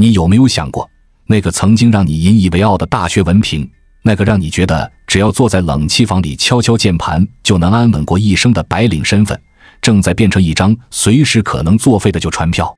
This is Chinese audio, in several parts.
你有沒有想過，那個曾經讓你引以為傲的大學文憑，那個讓你覺得只要坐在冷氣房裡敲敲鍵盤就能安穩過一生的白領身份，正在變成一張隨時可能作廢的舊船票？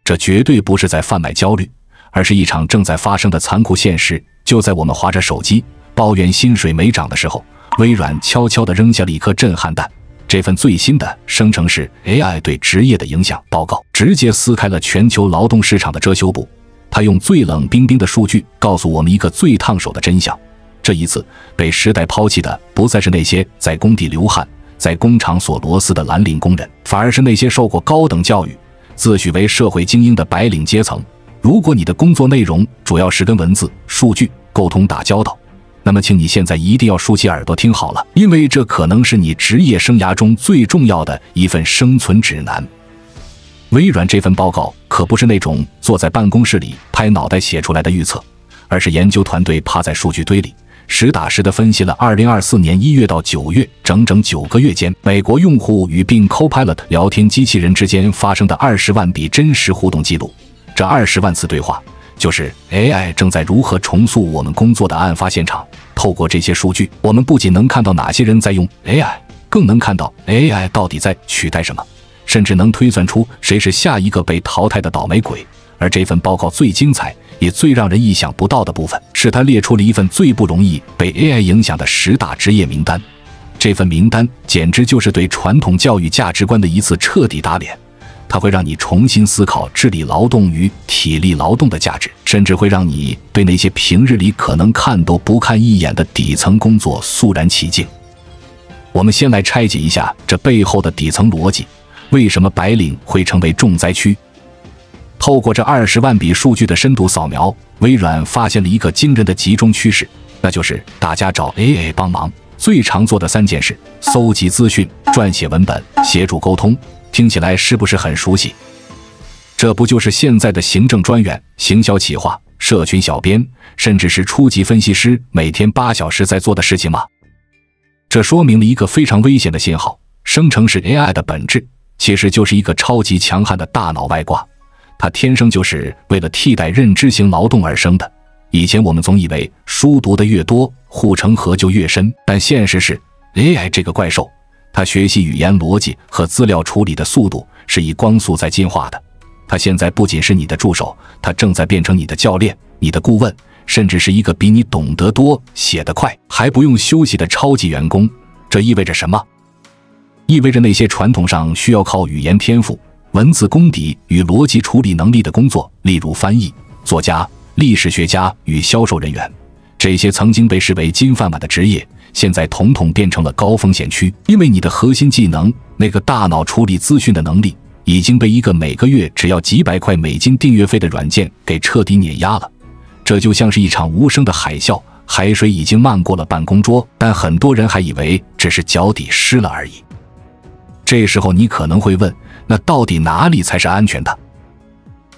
這絕對不是在販賣焦慮，而是一場正在發生的殘酷現實。就在我們滑着手機抱怨薪水沒漲的時候，微軟悄悄地扔下了一顆震撼弹。這份最新的生成式 AI 对職業的影響報告直接撕開了全球勞動市場的遮羞布。它用最冷冰冰的數據告訴我們一個最燙手的真相：這一次被時代拋棄的不再是那些在工地流汗、在工廠锁螺絲的藍領工人，反而是那些受過高等教育、自詡為社會精英的白領階層。如果你的工作內容主要是跟文字、數据、溝通打交道，那麼請你現在一定要豎起耳朵聽好了，因為這可能是你職業生涯中最重要的一份生存指南。微軟這份報告可不是那種坐在辦公室裡拍腦袋寫出來的預測，而是研究团隊趴在數據堆裡實打實地分析了2024年1月到9月整整9個月間，美國用戶與Bing Copilot聊天機器人之間發生的20萬筆真實互動記錄。這20萬次對話，就是 AI 正在如何重塑我們工作的案發現場。透過这些数據，我們不僅能看到哪些人在用 AI， 更能看到 AI 到底在取代什麼，甚至能推算出誰是下一個被淘汰的倒霉鬼。而這份報告最精彩也最讓人意想不到的部分，是它列出了一份最不容易被 AI 影響的10大職業名單。這份名單簡直就是對傳統教育價值觀的一次徹底打臉。它會讓你重新思考智力勞動與體力勞動的價值，甚至會讓你對那些平日裡可能看都不看一眼的底層工作肅然起敬。我們先來拆解一下這背後的底層邏輯，為什麼白領會成為重災區？透過這20萬筆數據的深度掃描，微軟發現了一個驚人的集中趨勢，那就是大家找 AI 幫忙最常做的3件事：搜集資訊、撰寫文本、協助溝通。聽起來是不是很熟悉？這不就是現在的行政專員、行銷企劃、社群小編，甚至是初級分析師每天8小時在做的事情嗎？這說明了一個非常危險的信號：生成式 AI 的本質其實就是一個超級強悍的大腦外掛，它天生就是為了替代認知型勞動而生的。以前我們總以為書讀得越多，護城河就越深，但現實是 AI 這個怪獸，它學習語言邏輯和資料處理的速度是以光速在進化的。它現在不僅是你的助手，它正在變成你的教練、你的顧問，甚至是一個比你懂得多、寫得快、還不用休息的超級員工。這意味着什麼？意味着那些傳統上需要靠語言天賦、文字功底與邏輯處理能力的工作，例如翻譯、作家、歷史學家與銷售人員，這些曾經被視為金飯碗的職業，現在統統變成了高風險區，因為你的核心技能，那個大腦處理資訊的能力，已經被一個每個月只要幾百塊美金訂閱費的軟件給徹底碾壓了。這就像是一場無聲的海嘯，海水已經漫過了辦公桌，但很多人還以為只是腳底濕了而已。這時候你可能會問，那到底哪裡才是安全的？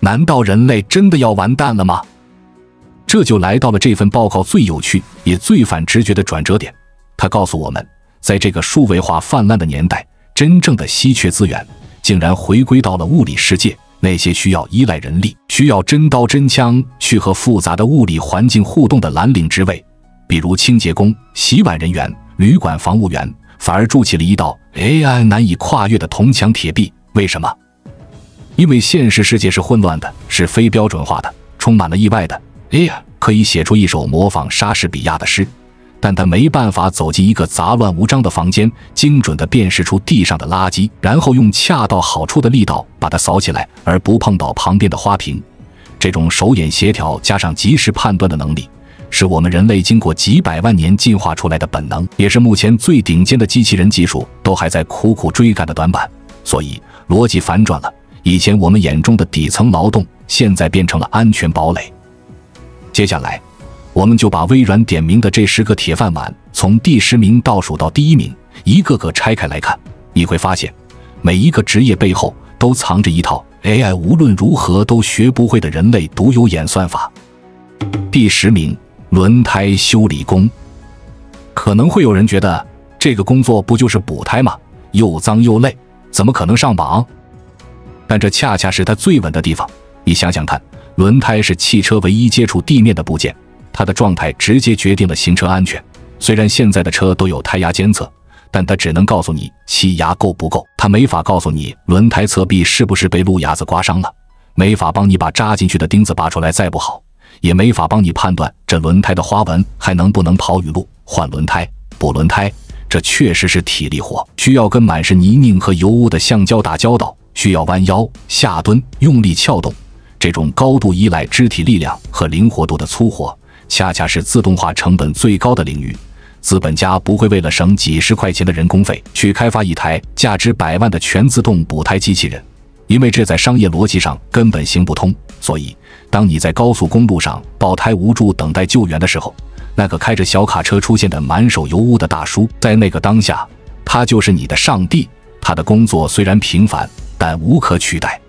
難道人類真的要完蛋了嗎？這就來到了這份報告最有趣也最反直覺的轉折點。它告訴我們，在這個數位化泛濫的年代，真正的稀缺資源竟然回歸到了物理世界，那些需要依賴人力、需要真刀真槍去和複雜的物理環境互動的藍領職位，比如清潔工、洗碗人員、旅館房務員，反而築起了一道 AI 難以跨越的銅牆鐵壁。為什麼？因為現實世界是混亂的，是非標準化的，充滿了意外的。AI 可以寫出一首模仿莎士比亞的詩，但他沒辦法走進一個雜亂無章的房間，精準地辨識出地上的垃圾，然後用恰到好處的力道把它掃起來，而不碰到旁邊的花瓶。這種手眼協調加上及時判斷的能力，是我們人類經過幾百萬年進化出來的本能，也是目前最頂尖的機器人技術都還在苦苦追趕的短板。所以邏輯反轉了，以前我们眼中的底層勞動，現在變成了安全堡壘。接下來我們就把微軟點名的這10個鐵飯碗從第10名倒數到第1名，一個個拆開來看，你會發現每一個職業背後都藏着一套 AI 無論如何都學不會的人類獨有演算法。第10名，輪胎修理工。可能會有人覺得這個工作不就是補胎嗎？又髒又累，怎麼可能上榜？但這恰恰是它最穩的地方。你想想看，輪胎是汽車唯一接觸地面的部件，它的狀態直接決定了行車安全。雖然現在的車都有胎壓監測，但它只能告訴你氣壓夠不夠，它沒法告訴你輪胎側壁是不是被路牙子刮傷了，沒法幫你把扎進去的釘子拔出來再不好，也沒法幫你判斷這輪胎的花紋還能不能跑雨路。換輪胎、補輪胎，這確實是體力活，需要跟滿是泥濘和油污的橡膠打交道，需要彎腰、下蹲、用力撬動。這種高度依賴肢體力量和靈活度的粗活，恰恰是自動化成本最高的領域。資本家不會為了省幾十塊錢的人工費，去開發一台價值100萬的全自動補胎機器人，因為這在商業邏輯上根本行不通。所以，當你在高速公路上爆胎無助等待救援的時候，那個開着小卡車出現的滿手油污的大叔，在那個當下，他就是你的上帝。他的工作雖然平凡，但無可取代。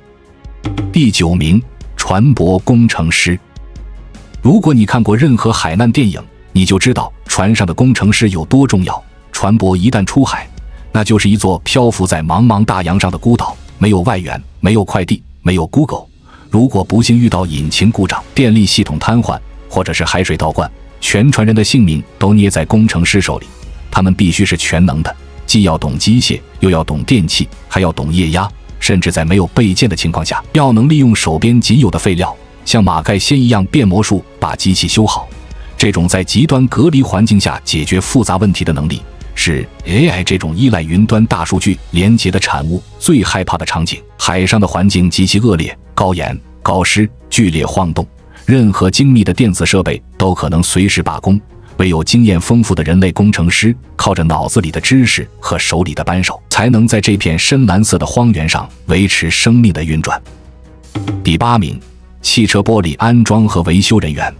第9名，船舶工程師。如果你看過任何海難電影，你就知道船上的工程師有多重要。船舶一旦出海，那就是一座漂浮在茫茫大洋上的孤島，沒有外援，沒有快遞，沒有 Google。如果不幸遇到引擎故障、電力系統癱瘓，或者是海水倒灌，全船人的性命都捏在工程師手裡。他們必須是全能的，既要懂機械，又要懂電氣，還要懂液壓，甚至在沒有備件的情況下，要能利用手邊僅有的廢料，像馬蓋先一樣變魔術把機器修好。這種在極端隔離環境下解決複雜問題的能力，是 AI 這種依賴雲端大數據連接的產物最害怕的場景。海上的環境極其惡劣，高鹽、高濕、劇烈晃動，任何精密的電子設備都可能隨時罷工。唯有經驗豐富的人類工程師，靠着腦子裡的知識和手裡的扳手，才能在這片深藍色的荒原上維持生命的運轉。第8名，汽車玻璃安裝和維修人員。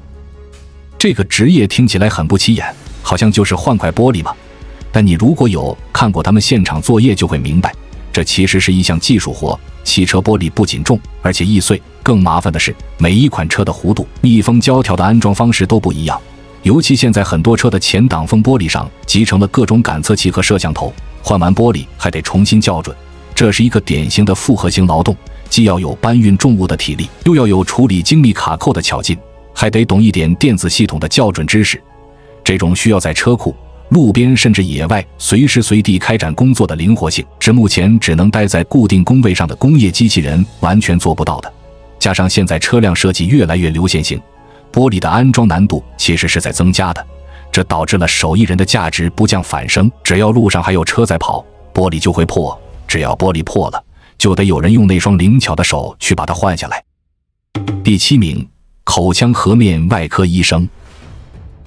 這個職業聽起來很不起眼，好像就是換塊玻璃嘛。但你如果有看過他們現場作業，就會明白，這其實是一項技術活。汽車玻璃不僅重，而且易碎。更麻煩的是，每一款車的弧度、密封膠條的安裝方式都不一樣。尤其現在很多車的前擋風玻璃上集成了各種感測器和攝像頭，換完玻璃還得重新校準。這是一個典型的複合型勞動，既要有搬運重物的體力，又要有處理精密卡扣的巧勁，還得懂一點電子系統的校準知識。這種需要在車庫、路邊甚至野外隨時隨地開展工作的靈活性，是目前只能待在固定工位上的工業機器人完全做不到的。加上现在車輛設計越來越流線型，玻璃的安裝難度其實是在增加的，這導致了手藝人的價值不降反升。只要路上還有車在跑，玻璃就會破；只要玻璃破了，就得有人用那雙靈巧的手去把它換下來。第7名，口腔頜面外科醫生。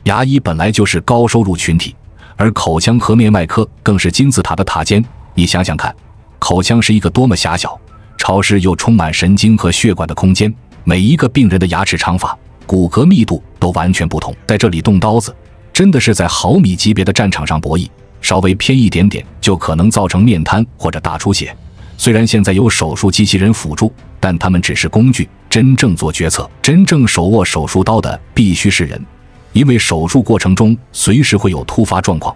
牙醫本來就是高收入群體，而口腔頜面外科更是金字塔的塔尖。你想想看，口腔是一個多麼狹小、潮濕又充滿神經和血管的空間，每一個病人的牙齒長法、骨骼密度都完全不同。在這裡動刀子，真的是在毫米級別的戰場上博弈，稍微偏一點點就可能造成面癱或者大出血。雖然現在有手術機器人輔助，但他們只是工具，真正做決策、真正手握手術刀的必須是人。因為手術過程中隨時會有突發狀況，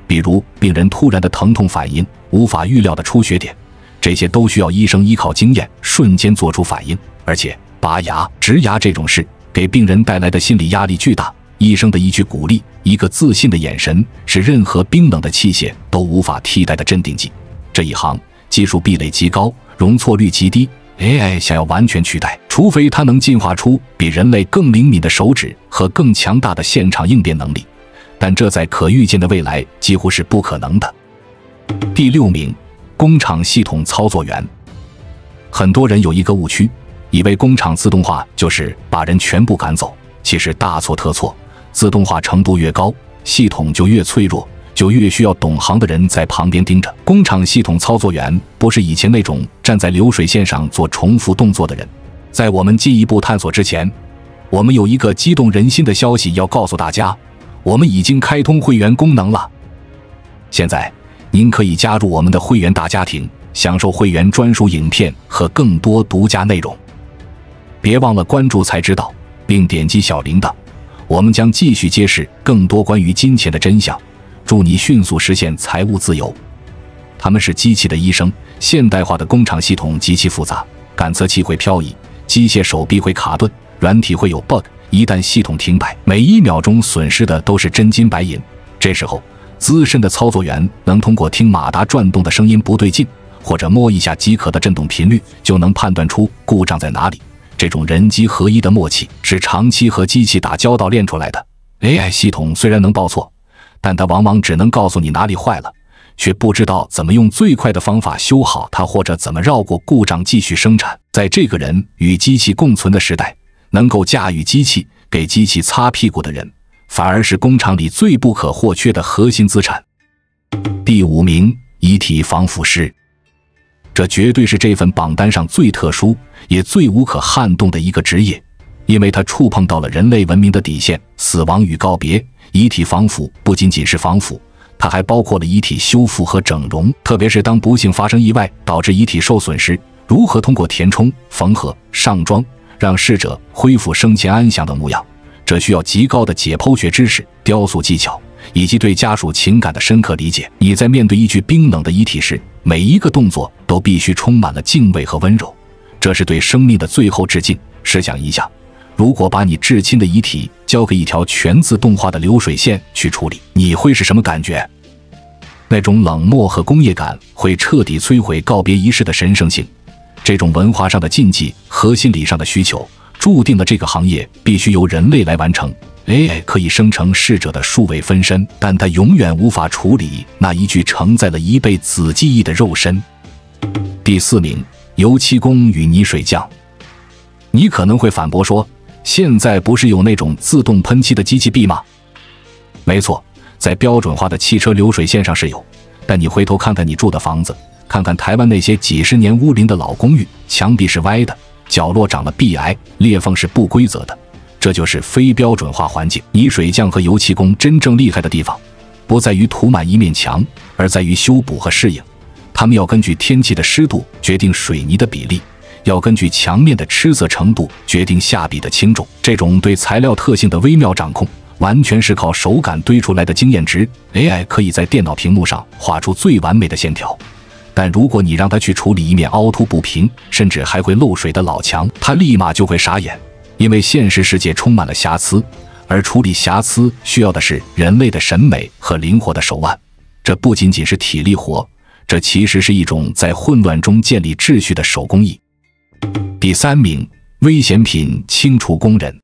比如病人突然的疼痛反應、無法預料的出血點，這些都需要醫生依靠經驗瞬間做出反應。而且拔牙、植牙這種事給病人帶來的心理壓力巨大，醫生的一句鼓勵、一個自信的眼神，是任何冰冷的器械都無法替代的鎮定劑。這一行技術壁壘極高，容錯率極低。AI 想要完全取代，除非它能進化出比人類更靈敏的手指和更強大的現場應变能力，但這在可預見的未來幾乎是不可能的。第6名，工廠系統操作員。很多人有一個誤區，以為工廠自動化就是把人全部趕走，其實大錯特錯。自動化程度越高，系統就越脆弱，就越需要懂行的人在旁邊盯着。工厂系統操作員不是以前那種站在流水線上做重複動作的人。在我們進一步探索之前，我們有一個激動人心的消息要告訴大家，我們已經開通会員功能了。現在您可以加入我們的会員大家庭，享受会員專屬影片和更多獨家內容。別忘了關注才知道，並點擊小鈴鐺，我們將繼續揭示更多關於金錢的真相，助你迅速實現財務自由。他們是機器的醫生，現代化的工廠系統極其複雜，感測器會漂移，機機械手臂會卡頓，軟體會有 bug， 一旦系統停擺，每1秒鐘損失的都是真金白銀。這時候，資深的操作員能通過聽馬達轉動的聲音不對勁，或者摸一下機殼的振動頻率，就能判斷出故障在哪裡。這種人機合一的默契是長期和機器打交道練出來的。AI 系統雖然能報錯，但它往往只能告訴你哪裡壞了，卻不知道怎麼用最快的方法修好它，或者怎麼繞過故障繼續生產。在這個人與機器共存的時代，能夠駕馭機器、給機器擦屁股的人，反而是工廠裡最不可或缺的核心資產。第5名，遺體防腐師。這絕對是這份榜單上最特殊也最無可撼動的一個職業，因為它觸碰到了人類文明的底線。死亡與告別，遺體防腐不僅僅是防腐，它還包括了遺體修復和整容，特別是當不幸發生意外導致遺體受損時，如何通過填充、縫合、上妝讓逝者恢復生前安詳的模樣，這需要極高的解剖學知識、雕塑技巧以及对家屬情感的深刻理解。你在面对一具冰冷的遗體时，每一個動作都必須充滿了敬畏和溫柔，這是對生命的最後致敬。試想一下，如果把你至親的遺體交給一條全自動化的流水線去處理，你會是什麼感覺？那種冷漠和工業感會徹底摧毀告別儀式的神聖性。這種文化上的禁忌和心理上的需求，注定了這個行業必須由人類來完成。AI 可以生成逝者的數位分身，但它永遠無法處理那一具承載了一輩子記憶的肉身。第4名，油漆工與泥水匠。你可能會反駁說，現在不是有那種自動噴漆的機器臂嗎？沒錯，在標準化的汽車流水線上是有，但你回頭看看你住的房子，看看台灣那些幾十年屋齡的老公寓，牆壁是歪的，角落長了壁癌，裂縫是不規則的，這就是非標準化環境。泥水匠和油漆工真正厲害的地方，不在於塗滿一面牆，而在於修補和適應。他們要根據天氣的濕度決定水泥的比例，要根據牆面的吃色程度決定下筆的輕重。這種對材料特性的微妙掌控，完全是靠手感堆出來的經驗值。AI 可以在電腦屏幕上畫出最完美的線條，但如果你讓它去處理一面凹凸不平，甚至還會漏水的老牆，它立馬就會傻眼。因為現實世界充滿了瑕疵，而處理瑕疵需要的是人類的審美和靈活的手腕。這不僅僅是體力活，這其實是一種在混亂中建立秩序的手工藝。第3名，危險品清除工人。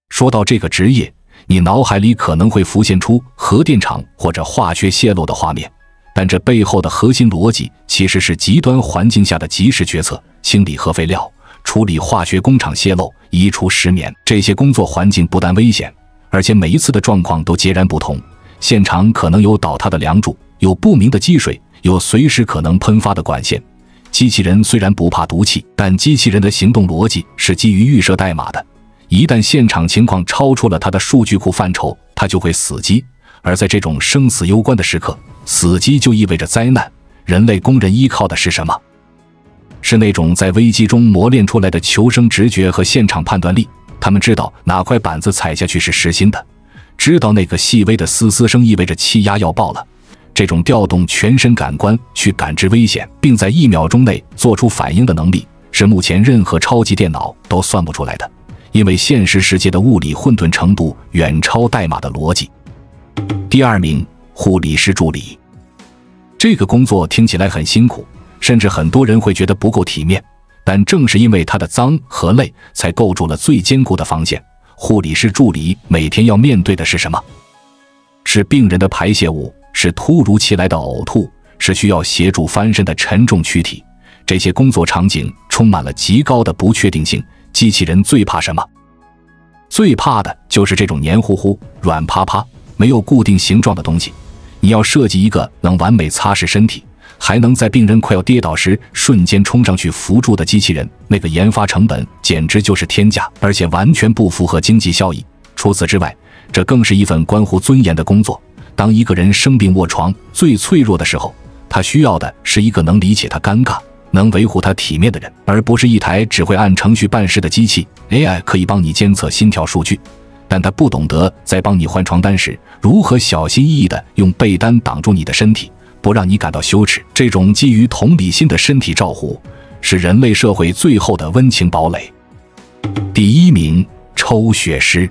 說到這個職業，你腦海裡可能會浮現出核電廠或者化學洩漏的畫面，但這背後的核心邏輯其實是極端環境下的及時決策，清理核廢料，處理化學工厂洩漏，移除石棉。這些工作環境不但危險，而且每一次的狀況都截然不同。現場可能有倒塌的樑柱，有不明的積水，有隨時可能噴發的管線。機器人雖然不怕毒氣，但機器人的行動邏輯是基於預設代碼的。一旦現場情況超出了它的數據庫範疇，它就會死機。而在這種生死攸關的時刻，死機就意味着災難。人類工人依靠的是什麼？是那種在危機中磨練出來的求生直覺和現場判斷力。他們知道哪塊板子踩下去是實心的，知道那個細微的嘶嘶聲意味着氣壓要爆了。這種調動全身感官去感知危險，並在1秒鐘內做出反應的能力，是目前任何超級電腦都算不出來的。因為現實世界的物理混沌程度遠超代碼的邏輯。第2名，護理師助理。這個工作聽起來很辛苦，甚至很多人會覺得不夠體面，但正是因為它的髒和累，才構築了最堅固的防線。護理師助理每天要面對的是什麼？是病人的排泄物，是突如其來的嘔吐，是需要協助翻身的沉重軀體。這些工作場景充滿了極高的不確定性。機器人最怕什麼？最怕的就是這種黏糊糊、軟趴趴、沒有固定形狀的東西。你要設計一個能完美擦拭身體，還能在病人快要跌倒時瞬間衝上去扶住的機器人，那個研發成本簡直就是天價，而且完全不符合經濟效益。除此之外，這更是一份關乎尊嚴的工作。當一個人生病臥床最脆弱的時候，他需要的是一個能理解他尷尬，能維護他體面的人，而不是一台只會按程序辦事的機器。 AI 可以幫你監測心跳數據，但它不懂得在幫你換床單時如何小心翼翼地用被單擋住你的身體，不讓你感到羞恥。這種基於同理心的身體照護，是人類社會最後的溫情堡壘。第1名，抽血師。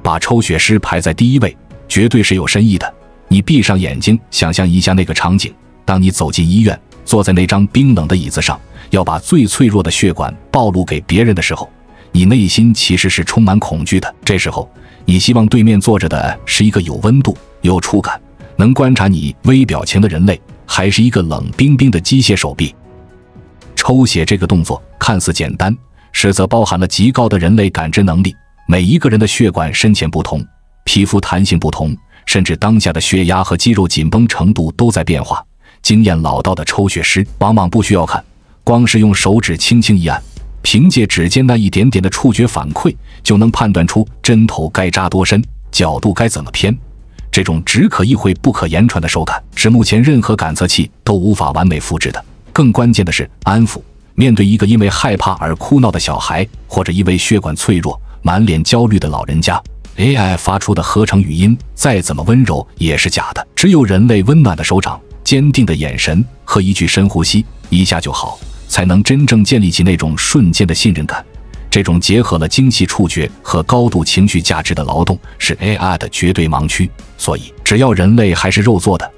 把抽血師排在第1位，絕對是有深意的。你閉上眼睛，想象一下那個場景：當你走進醫院，坐在那張冰冷的椅子上，要把最脆弱的血管暴露給別人的時候，你內心其實是充滿恐懼的。這時候，你希望對面坐着的是一個有溫度、有觸感、能觀察你微表情的人類，還是一個冷冰冰的機械手臂？抽血這個動作看似簡單，實則包含了極高的人類感知能力。每一個人的血管深淺不同，皮膚彈性不同，甚至當下的血壓和肌肉緊繃程度都在變化。經驗老道的抽血師往往不需要看，光是用手指輕輕一按，憑借指尖那一點點的觸覺反饋，就能判斷出針頭該扎多深，角度該怎麼偏。這種只可意會不可言傳的手感，是目前任何感測器都無法完美複製的。更關鍵的是安撫。面對一個因為害怕而哭鬧的小孩，或者一位血管脆弱、滿臉焦慮的老人家， AI 發出的合成語音再怎麼溫柔也是假的。只有人類溫暖的手掌、堅定的眼神和一句深呼吸，一下就好，才能真正建立起那種瞬間的信任感。這種結合了精細觸覺和高度情緒價值的勞動，是 AI 的絕對盲區。所以，只要人類還是肉做的，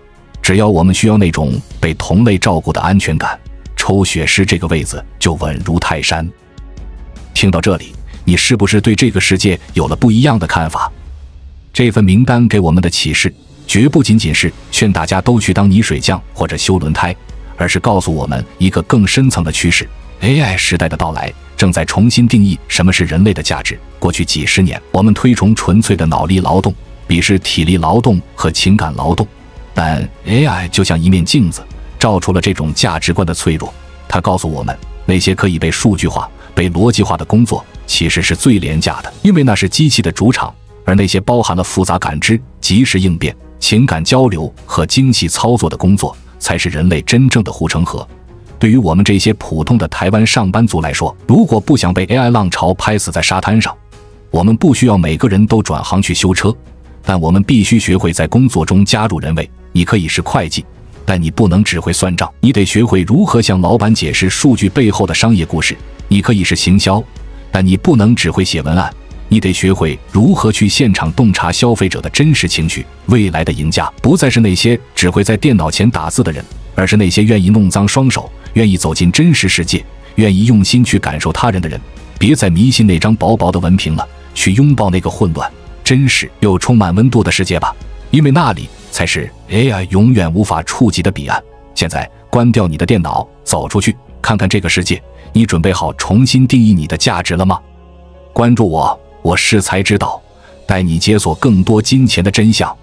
只要我們需要那種被同類照顧的安全感，抽血師這個位子就穩如泰山。聽到這裡，你是不是對這個世界有了不一樣的看法？這份名單給我們的啟示，絕不僅僅是勸大家都去當泥水匠或者修輪胎，而是告訴我們一個更深層的趨勢。AI 時代的到來正在重新定義什麼是人類的價值。過去幾十年，我們推崇純粹的腦力勞動，鄙視體力勞動和情感勞動，但 AI 就像一面鏡子，照出了這種價值觀的脆弱。它告訴我們，那些可以被數據化、被邏輯化的工作其實是最廉價的，因為那是機器的主場，而那些包含了複雜感知、及時應变、情感交流和精細操作的工作，才是人類真正的護城河。对于我們這些普通的台灣上班族來說，如果不想被 AI 浪潮拍死在沙灘上，我們不需要每個人都轉行去修車，但我們必須學會在工作中加入人味。你可以是會計，但你不能只會算賬，你得學會如何向老闆解釋數據背後的商業故事。你可以是行銷，但你不能只會寫文案，你得學會如何去現場洞察消費者的真實情緒。未來的贏家不再是那些只會在電腦前打字的人，而是那些願意弄髒雙手、願意走進真實世界、願意用心去感受他人的人。別再迷信那張薄薄的文憑了，去擁抱那個混亂、真實又充滿溫度的世界吧，因為那裡才是 AI 永遠無法觸及的彼岸。現在關掉你的電腦，走出去看看這個世界。你準備好重新定義你的價值了嗎？關注我，我是才知道，帶你解鎖更多金錢的真相。